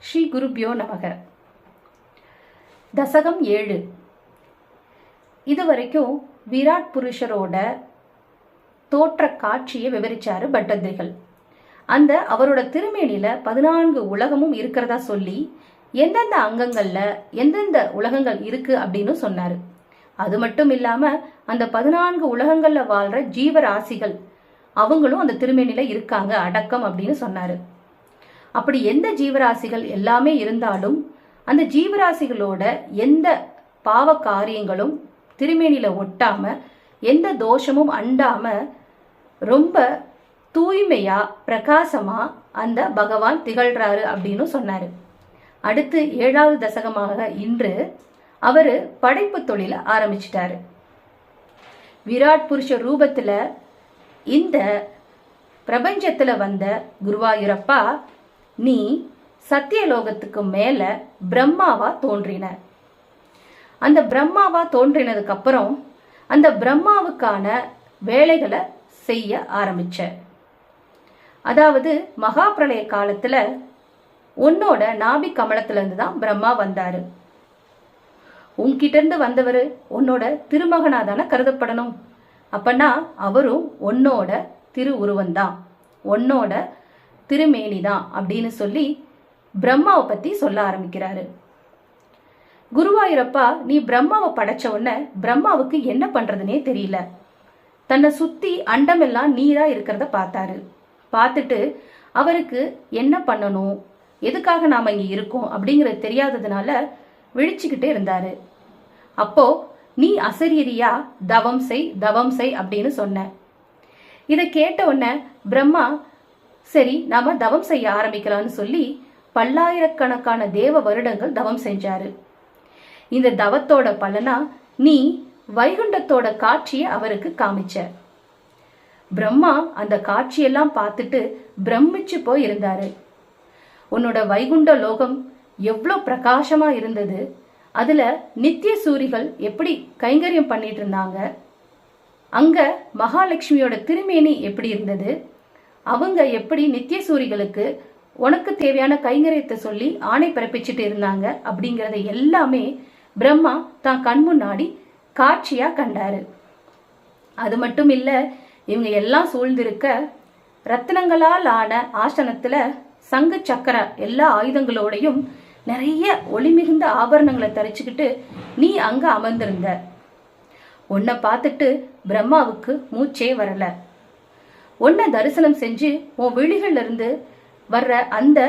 ஸ்ரீ குருபியோ நமக. தசகம் 7. இதுவரைக்கும் விராட் புருஷரோட தோற்ற காட்சியை விவரிச்சாரு பட்டத்திரிகள். அந்த அவரோட திருமேனில 14 உலகமும் இருக்கிறதா சொல்லி எந்தெந்த அங்கங்கள்ல எந்தெந்த உலகங்கள் இருக்கு அப்படின்னு சொன்னாரு. அது மட்டும் இல்லாம அந்த 14 உலகங்கள்ல வாழ்ற ஜீவராசிகள் அவங்களும் அந்த திருமேனில இருக்காங்க அடக்கம் அப்படின்னு சொன்னாரு. அப்படி எந்த ஜீவராசிகள் எல்லாமே இருந்தாலும் அந்த ஜீவராசிகளோட எந்த பாவ காரியங்களும் திருமேனில ஒட்டாம எந்த தோஷமும் அண்டாம ரொம்ப தூய்மையா பிரகாசமா அந்த பகவான் திகழ்றாரு அப்படின்னு சொன்னாரு. அடுத்து 7வது தசகமாக இன்று அவரு படைப்பு தொழில ஆரம்பிச்சிட்டாரு. விராட் புருஷ ரூபத்துல இந்த பிரபஞ்சத்துல வந்த குருவாயூரப்பா, நீ சத்தியலோகத்துக்கு மேல பிரம்மாவா தோன்றின. அந்த பிரம்மாவா தோன்றினதுக்கு அப்புறம் அந்த பிரம்மாவுக்கான வேலைகளை செய்ய ஆரம்பிச்ச. அதாவது மகா பிரளய காலத்துல உன்னோட நாபி கமலத்துல இருந்து தான் பிரம்மா வந்தாரு. உன்கிட்ட இருந்து வந்தவர் உன்னோட திருமகனா தானே கருதப்படணும். அப்பனா அவரும் உன்னோட திரு உருவந்தான், உன்னோட திருமேனிதான் அப்படின்னு சொல்லி பிரம்மாவை பத்தி சொல்ல ஆரம்பிக்கிறாரு. குருவாயூரப்பா, நீ பிரம்மாவை படைச்ச உடனே பிரம்மாவுக்கு என்ன பண்றதுனே தெரியல. தன்னை சுத்தி அண்டமெல்லாம் நீரா இருக்கிறத பார்த்தாரு. பார்த்துட்டு அவருக்கு என்ன பண்ணணும், எதுக்காக நாம இங்க இருக்கோம் அப்படிங்கிறது தெரியாததுனால விழிச்சுக்கிட்டே இருந்தாரு. அப்போ நீ அசரீரியா தவம் செய் அப்படின்னு சொன்ன. இதை கேட்ட உடனே பிரம்மா, சரி நாம தவம் செய்ய ஆரம்பிக்கலாம்னு சொல்லி பல்லாயிரக்கணக்கான தேவ வருடங்கள் தவம் செஞ்சாரு. இந்த தவத்தோட பலனா நீ வைகுண்டத்தோட காட்சியை அவருக்கு காமிச்ச. பிரம்மா அந்த காட்சியெல்லாம் பார்த்துட்டு பிரமிச்சு போய் இருந்தாரு. உன்னோட வைகுண்ட லோகம் எவ்வளோ பிரகாசமா இருந்தது, அதுல நித்திய சூரிகள் எப்படி கைங்கரியம் பண்ணிட்டு இருந்தாங்க, அங்க மகாலட்சுமியோட திருமேனி எப்படி இருந்தது, அவங்க எப்படி நித்திய சூரிகளுக்கு உனக்கு தேவையான கைங்கரியத்தை சொல்லி ஆணை பிறப்பிச்சுட்டு இருந்தாங்க அப்படிங்கறத எல்லாமே பிரம்மா தான் கண் முன்னாடி காட்சியா கண்டாரு. அது மட்டும் இல்ல, இவங்க எல்லாம் சூழ்ந்திருக்க ரத்தினங்களால் ஆன ஆசனத்துல சங்கு சக்கர எல்லா ஆயுதங்களோடையும் நிறைய ஒளி மிகுந்த ஆபரணங்களை தரிச்சுக்கிட்டு நீ அங்க அமர்ந்திருந்த. உன்னை பார்த்துட்டு பிரம்மாவுக்கு மூச்சே வரல. உன்னை தரிசனம் செஞ்சு உன் விழிகள்ல இருந்து வர்ற அந்த